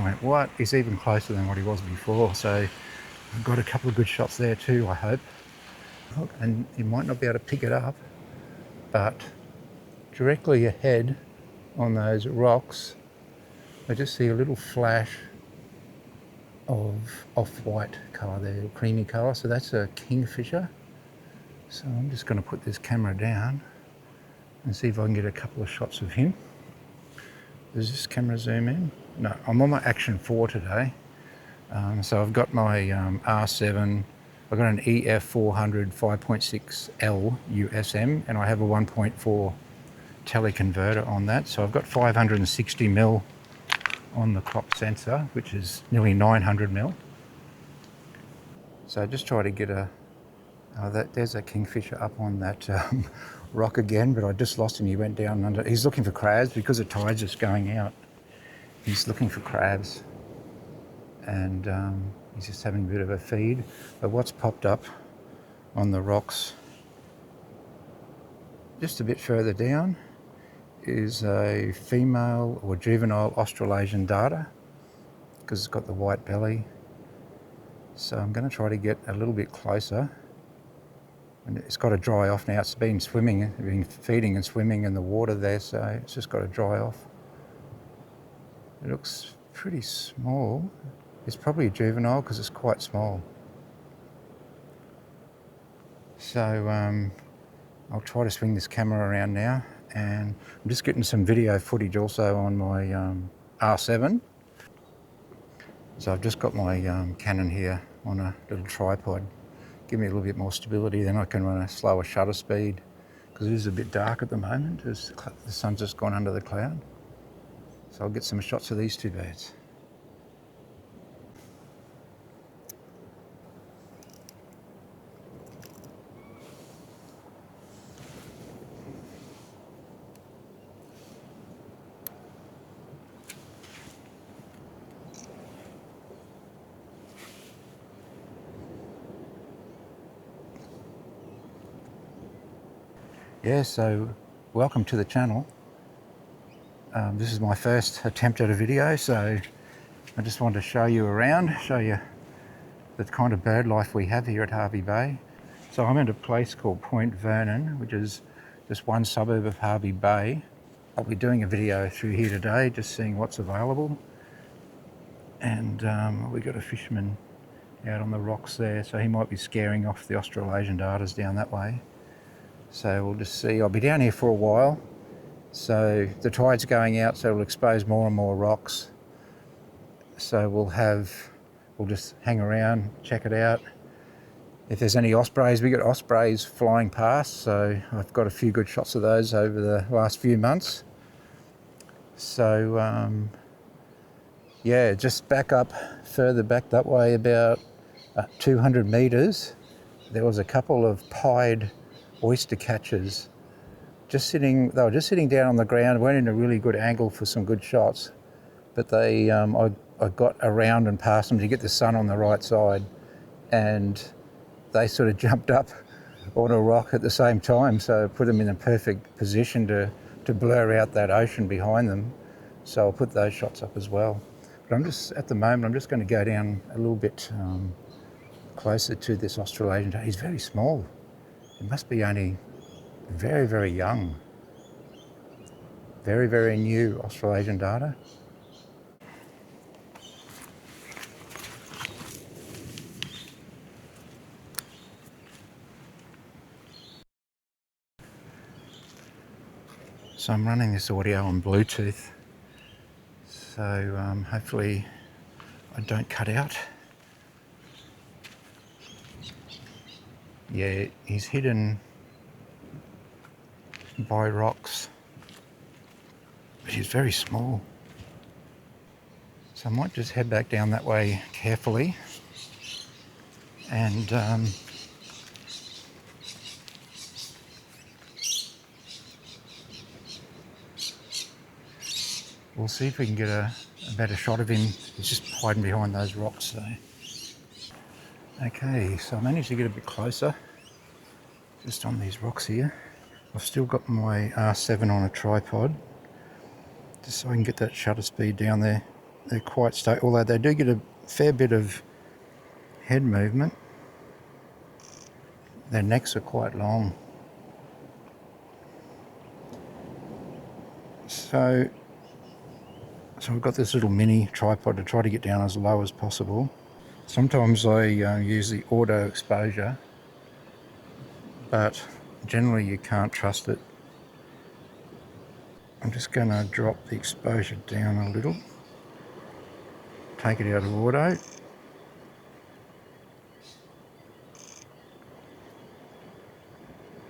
I went, what? He's even closer than what he was before. So I've got a couple of good shots there too, I hope. Look, and you might not be able to pick it up, but directly ahead on those rocks, I just see a little flash of off-white colour there, creamy colour. So that's a kingfisher. So I'm just going to put this camera down and see if I can get a couple of shots of him. Does this camera zoom in? No, I'm on my Action 4 today. So I've got my R7, I've got an EF 400 5.6 L USM, and I have a 1.4 Teleconverter on that. So I've got 560mm on the crop sensor, which is nearly 900mm. So I just try to get a, there's a kingfisher up on that rock again, but I just lost him. He went down under, he's looking for crabs because the tide's just going out. He's looking for crabs, and he's just having a bit of a feed. But what's popped up on the rocks just a bit further down is a female or juvenile Australasian darter, because it's got the white belly. So I'm going to try to get a little bit closer. And it's got to dry off now. It's been swimming, been feeding and swimming in the water there, so it's just got to dry off. It looks pretty small. It's probably a juvenile because it's quite small. So I'll try to swing this camera around now, and I'm just getting some video footage also on my R7. So I've just got my Canon here on a little tripod. Give me a little bit more stability, then I can run a slower shutter speed, because it is a bit dark at the moment as the sun's just gone under the cloud. So I'll get some shots of these two birds. Yeah, so welcome to the channel. This is my first attempt at a video, so I just wanted to show you around, show you the kind of bird life we have here at Hervey Bay. So I'm at a place called Point Vernon, which is just one suburb of Hervey Bay. I'll be doing a video through here today, just seeing what's available. And we've got a fisherman out on the rocks there, so he might be scaring off the Australasian darters down that way. So we'll just see. I'll be down here for a while. So the tide's going out, so it'll expose more and more rocks. So we'll just hang around, check it out. If there's any ospreys, we got ospreys flying past, so I've got a few good shots of those over the last few months. So yeah, just back up, further back that way about 200 metres, there was a couple of pied oyster catchers they were just sitting down on the ground, weren't in a really good angle for some good shots, but they I got around and past them to get the sun on the right side, and they sort of jumped up on a rock at the same time, so it put them in a perfect position to blur out that ocean behind them. So I'll put those shots up as well. But at the moment I'm just going to go down a little bit closer to this Australasian darter. He's very small. It must be only very, very young. Very, very new Australasian darter. So I'm running this audio on Bluetooth, so hopefully I don't cut out. Yeah, he's hidden by rocks, but he's very small. So I might just head back down that way carefully, and we'll see if we can get a better shot of him. He's just hiding behind those rocks. So. Okay, so I managed to get a bit closer, just on these rocks here. I've still got my R7 on a tripod, just so I can get that shutter speed down there. they're quite stable, although they do get a fair bit of head movement. Their necks are quite long. So I've got this little mini tripod to try to get down as low as possible. Sometimes I use the auto exposure, but generally you can't trust it. I'm just going to drop the exposure down a little, take it out of auto.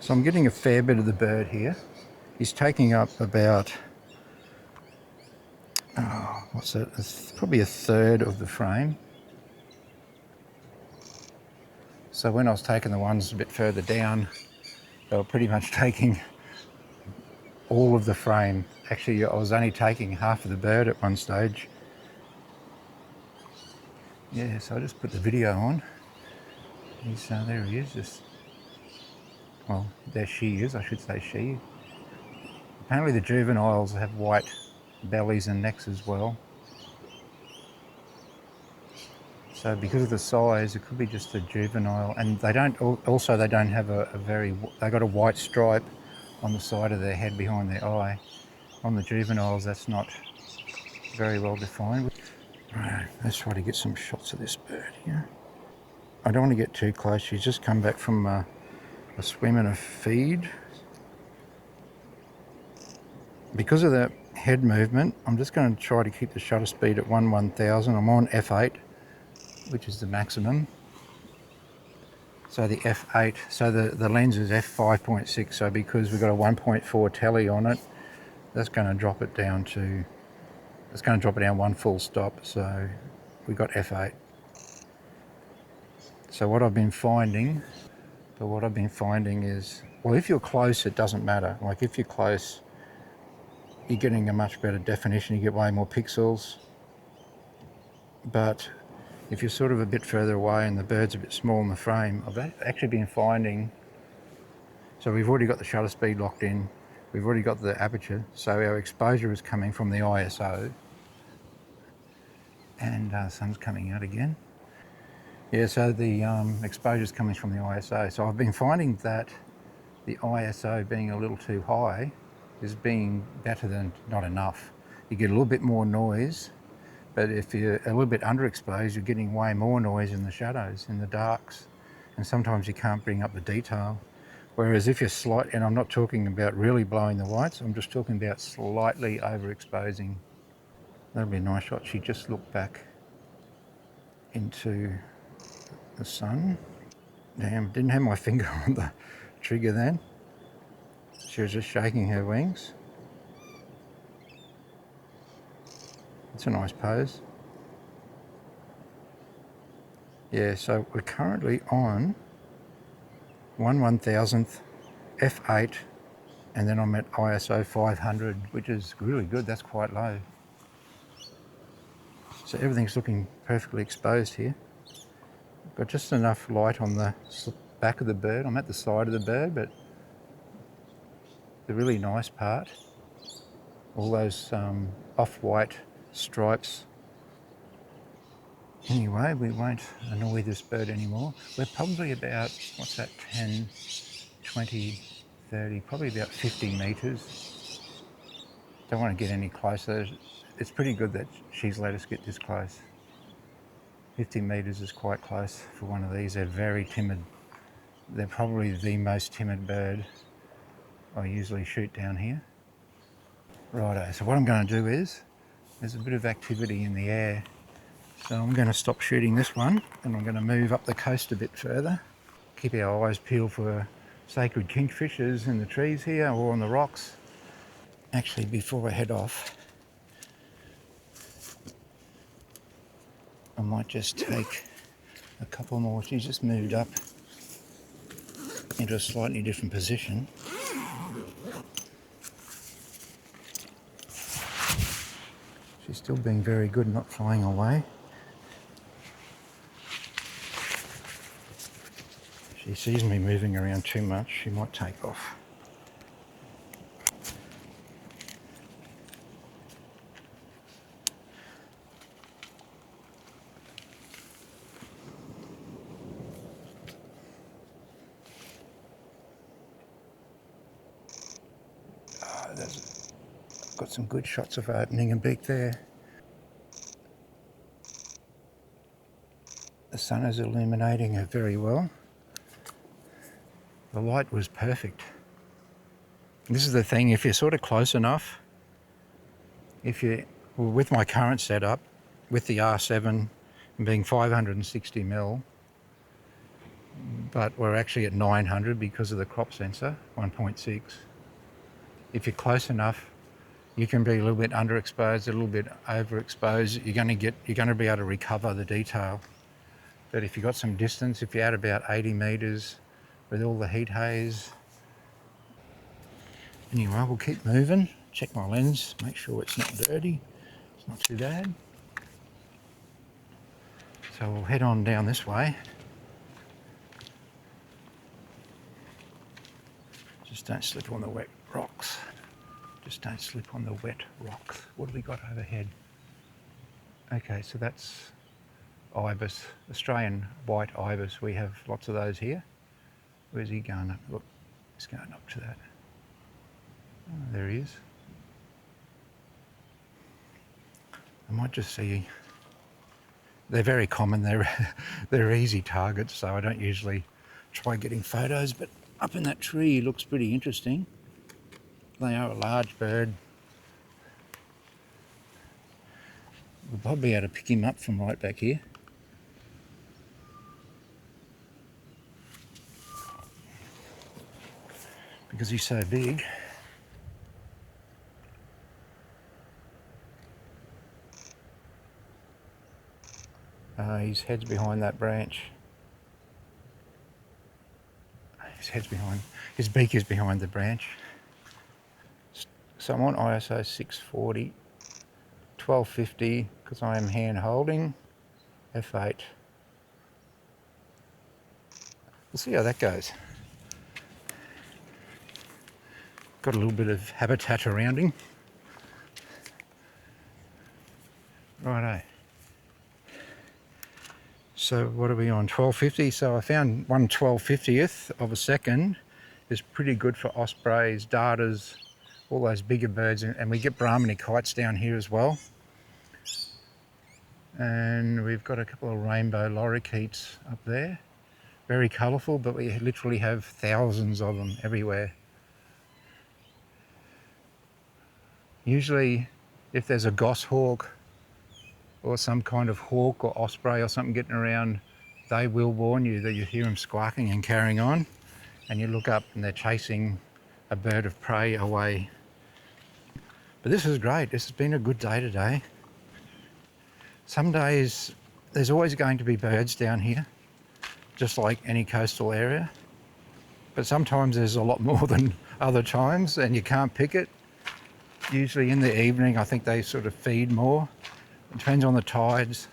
So I'm getting a fair bit of the bird here. He's taking up about, what's that? It's probably a third of the frame. So when I was taking the ones a bit further down, they were pretty much taking all of the frame. Actually, I was only taking half of the bird at one stage. Yeah, so I just put the video on. He's, there he is, well, there she is, I should say she. Apparently the juveniles have white bellies and necks as well. So because of the size, it could be just a juvenile, and they don't have they got a white stripe on the side of their head behind their eye. On the juveniles, that's not very well defined. Right, let's try to get some shots of this bird here. I don't want to get too close. She's just come back from a swim and a feed. Because of that head movement, I'm just going to try to keep the shutter speed at 1/1000. I'm on f8, which is the maximum. So the f8, so the lens is f5.6, so because we've got a 1.4 tele on it, that's going to drop it down one full stop, so we got f8. So what I've been finding is, well, if you're close, it doesn't matter. Like if you're close, you're getting a much better definition, you get way more pixels. But if you're sort of a bit further away and the bird's a bit small in the frame, I've actually been finding, so we've already got the shutter speed locked in, we've already got the aperture, so our exposure is coming from the ISO, and sun's coming out again. Yeah, so the exposure is coming from the ISO. So I've been finding that the ISO being a little too high is being better than not enough. You get a little bit more noise, but if you're a little bit underexposed, you're getting way more noise in the shadows, in the darks, and sometimes you can't bring up the detail. Whereas if you're and I'm not talking about really blowing the whites, I'm just talking about slightly overexposing. That'll be a nice shot. She just looked back into the sun. Damn, didn't have my finger on the trigger then. She was just shaking her wings. It's a nice pose. Yeah, so we're currently on 1/1000th f8, and then I'm at ISO 500, which is really good. That's quite low. So everything's looking perfectly exposed here. Got just enough light on the back of the bird. I'm at the side of the bird, but the really nice part, all those off-white stripes. Anyway, we won't annoy this bird anymore. We're probably about, what's that, 10, 20, 30, probably about 50 metres. Don't want to get any closer. It's pretty good that she's let us get this close. 50 metres is quite close for one of these. They're very timid. They're probably the most timid bird I usually shoot down here. Righto, so what I'm going to do is, there's a bit of activity in the air. So I'm going to stop shooting this one, and I'm going to move up the coast a bit further. Keep our eyes peeled for sacred kingfishers in the trees here or on the rocks. Actually, before I head off, I might just take a couple more. She's just moved up into a slightly different position. She's still being very good, not flying away. If she sees me moving around too much, she might take off. got some good shots of opening and beak there. The sun is illuminating it very well. The light was perfect. This is the thing, if you're sort of close enough, well, with my current setup, with the R7 and being 560mm, but we're actually at 900 because of the crop sensor, 1.6. If you're close enough, you can be a little bit underexposed, a little bit overexposed. You're going to be able to recover the detail. But if you've got some distance, if you're at about 80 meters with all the heat haze. Anyway, we'll keep moving. Check my lens, make sure it's not dirty. It's not too bad. So we'll head on down this way. Just don't slip on the wet rocks. Just don't slip on the wet rocks. What have we got overhead? Okay, so that's ibis, Australian white ibis. We have lots of those here. Where's he going up? Look, he's going up to that. Oh, there he is. I might just see. They're very common. They're easy targets, so I don't usually try getting photos. But up in that tree, he looks pretty interesting. They are a large bird. We'll probably be able to pick him up from right back here. Because he's so big. His head's behind that branch. His beak is behind the branch. So I'm on ISO 640, 1250, because I am hand holding, f8. We'll see how that goes. Got a little bit of habitat around him. Righto. So what are we on? 1250. So I found 1/1250th of a second is pretty good for ospreys, darters, all those bigger birds, and we get Brahminy kites down here as well. And we've got a couple of rainbow lorikeets up there. Very colourful, but we literally have thousands of them everywhere. Usually, if there's a goshawk or some kind of hawk or osprey or something getting around, they will warn you that you hear them squawking and carrying on, and you look up and they're chasing a bird of prey away. But this is great. This has been a good day today. Some days there's always going to be birds down here, just like any coastal area, but sometimes there's a lot more than other times and you can't pick it. Usually in the evening I think they sort of feed more. It depends on the tides.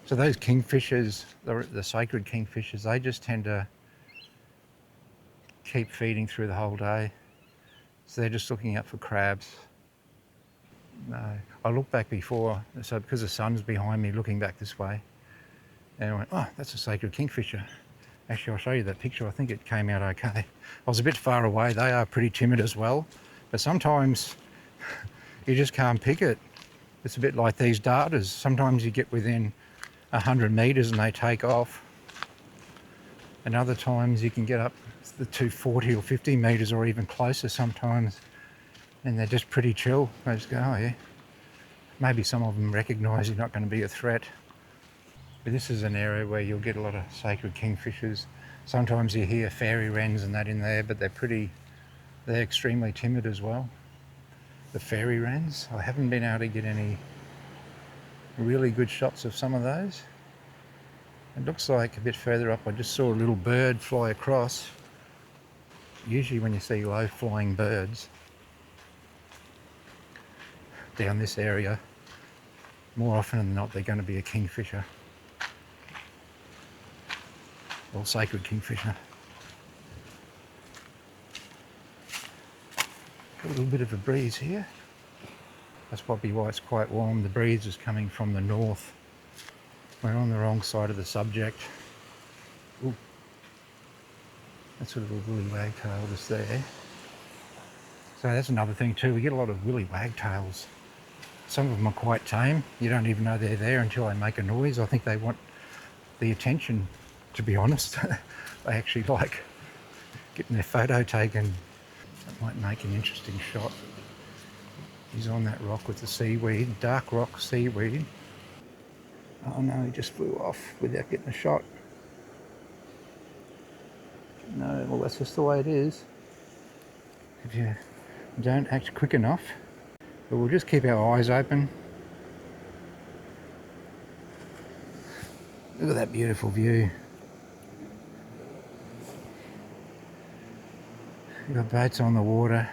So those kingfishers, the sacred kingfishers, they just tend to keep feeding through the whole day. So they're just looking out for crabs. No, I looked back before, so because the sun's behind me, looking back this way, and I went, oh, that's a sacred kingfisher. Actually, I'll show you that picture. I think it came out okay. I was a bit far away. They are pretty timid as well, but sometimes you just can't pick it. It's a bit like these darters. Sometimes you get within 100 meters and they take off. And other times you can get up to 240 or 50 meters or even closer sometimes, and they're just pretty chill. They just go, oh yeah. Maybe some of them recognise you're not going to be a threat. But this is an area where you'll get a lot of sacred kingfishers. Sometimes you hear fairy wrens and that in there, but they're extremely timid as well. The fairy wrens, I haven't been able to get any really good shots of some of those. It looks like a bit further up I just saw a little bird fly across. Usually when you see low flying birds down this area, more often than not they're going to be a kingfisher or sacred kingfisher. Got a little bit of a breeze here. That's probably why it's quite warm. The breeze is coming from the north. We're on the wrong side of the subject. Ooh. That's a little woolly wagtail just there. So that's another thing too, we get a lot of willy wagtails. Some of them are quite tame. You don't even know they're there until they make a noise. I think they want the attention, to be honest. They actually like getting their photo taken. That might make an interesting shot. He's on that rock with the seaweed, dark rock seaweed. Oh no, he just flew off without getting a shot. No, well that's just the way it is. If you don't act quick enough. But we'll just keep our eyes open. Look at that beautiful view. You've got boats on the water.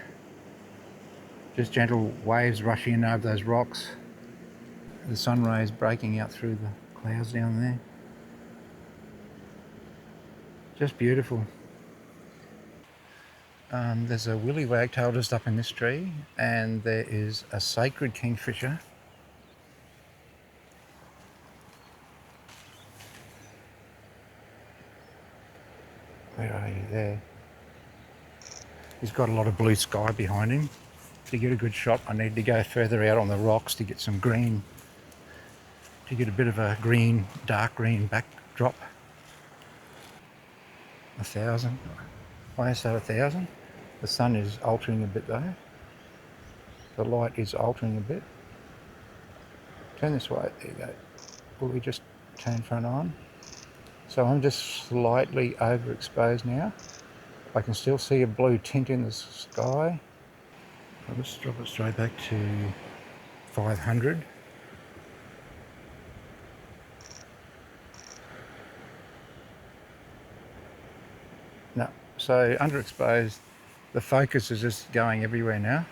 Just gentle waves rushing in over those rocks. The sun rays breaking out through the clouds down there. Just beautiful. There's a willy wagtail just up in this tree, and there is a sacred kingfisher. Where are you? There. He's got a lot of blue sky behind him. To get a good shot, I need to go further out on the rocks to get some green, to get a bit of a green, dark green backdrop. 1,000. ISO 1,000. The sun is altering a bit though. The light is altering a bit. Turn this way. There you go. Will we just turn front on? So I'm just slightly overexposed now. I can still see a blue tint in the sky. I'll just drop it straight back to 500. No, so underexposed, the focus is just going everywhere now.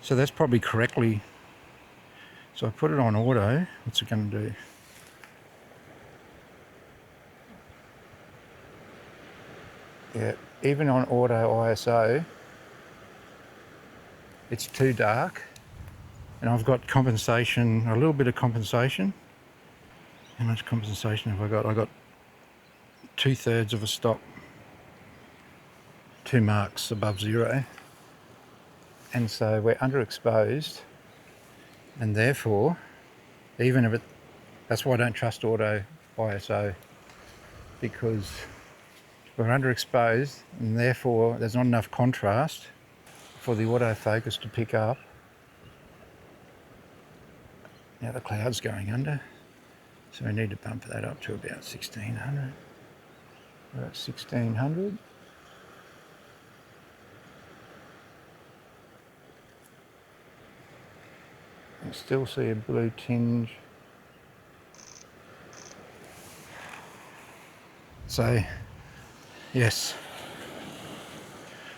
So that's probably correctly. So I put it on auto. What's it going to do? Yeah, even on auto ISO, it's too dark. And I've got compensation, a little bit of compensation. How much compensation have I got? I got 2/3 of a stop, 2 marks above 0. And so we're underexposed, and therefore, even if it, that's why I don't trust auto ISO, because we're underexposed, and therefore there's not enough contrast for the autofocus to pick up. Now the cloud's going under, so we need to bump that up to about 1600. We're at 1600. I still see a blue tinge. So, yes,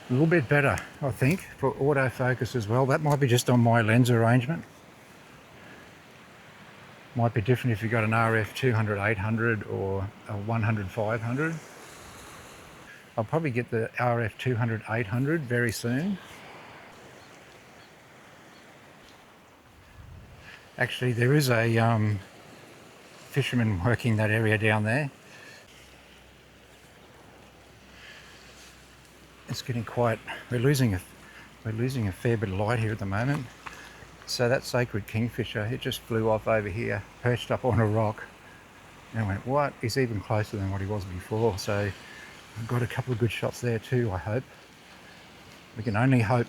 a little bit better, I think, for autofocus as well. That might be just on my lens arrangement. Might be different if you've got an RF 200-800 or a 100-500. I'll probably get the RF 200-800 very soon. Actually, there is a fisherman working that area down there. It's getting quite, we're losing a fair bit of light here at the moment. So that sacred kingfisher, it just flew off over here, perched up on a rock, and I went, what? He's even closer than what he was before. So I've got a couple of good shots there too, I hope. We can only hope.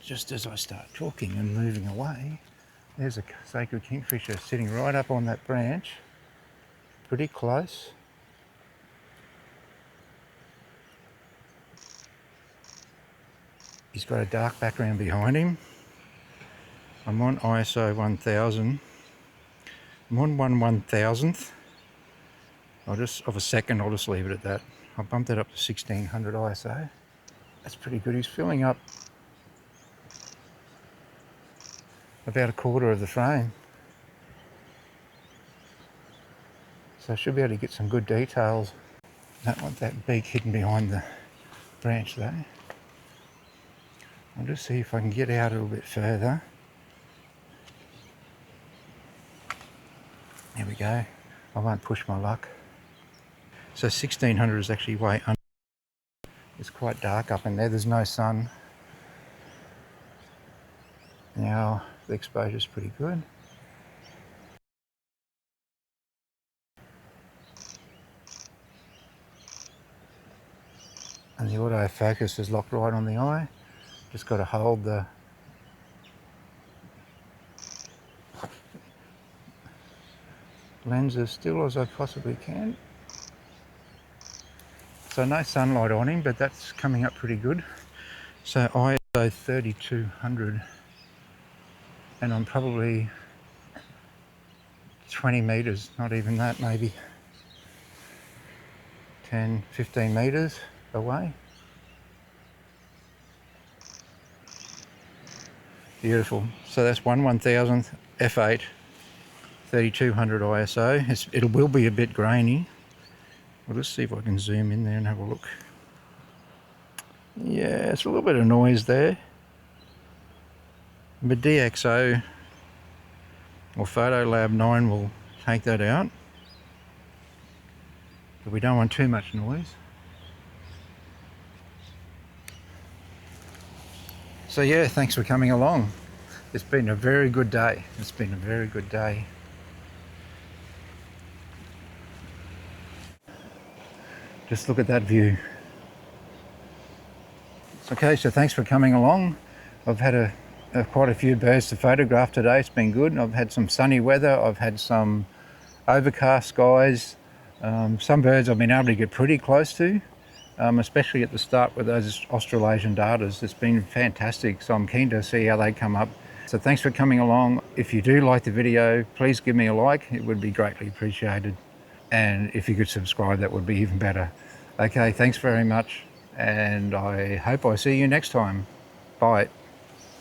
Just as I start talking and moving away, there's a sacred kingfisher sitting right up on that branch, pretty close. He's got a dark background behind him. I'm on ISO 1000. I'm on 1/1000th. I'll just, of a second, I'll just leave it at that. I'll bump that up to 1600 ISO. That's pretty good. He's filling up about 1/4 of the frame. So I should be able to get some good details. Don't want that beak hidden behind the branch though. I'll just see if I can get out a little bit further. There we go. I won't push my luck. So 1600 is actually way under. It's quite dark up in there. There's no sun. Now the exposure's pretty good. And the autofocus is locked right on the eye. Just got to hold the lens as still as I possibly can. So no sunlight on him, but that's coming up pretty good. So ISO 3200, and I'm probably 20 meters, not even that, maybe 10, 15 meters away. Beautiful. So that's 1/1000th f8, 3200 ISO. It will be a bit grainy. Well, let's see if I can zoom in there and have a look. Yeah, it's a little bit of noise there. But DxO or Photolab 9 will take that out. But we don't want too much noise. So yeah, thanks for coming along. It's been a very good day. It's been a very good day. Just look at that view. Okay, so thanks for coming along. I've had quite a few birds to photograph today. It's been good. I've had some sunny weather. I've had some overcast skies. Some birds I've been able to get pretty close to, especially at the start with those Australasian darters. It's been fantastic, so I'm keen to see how they come up. So thanks for coming along. If you do like the video, please give me a like. It would be greatly appreciated. And if you could subscribe, that would be even better. Okay, thanks very much. And I hope I see you next time. Bye.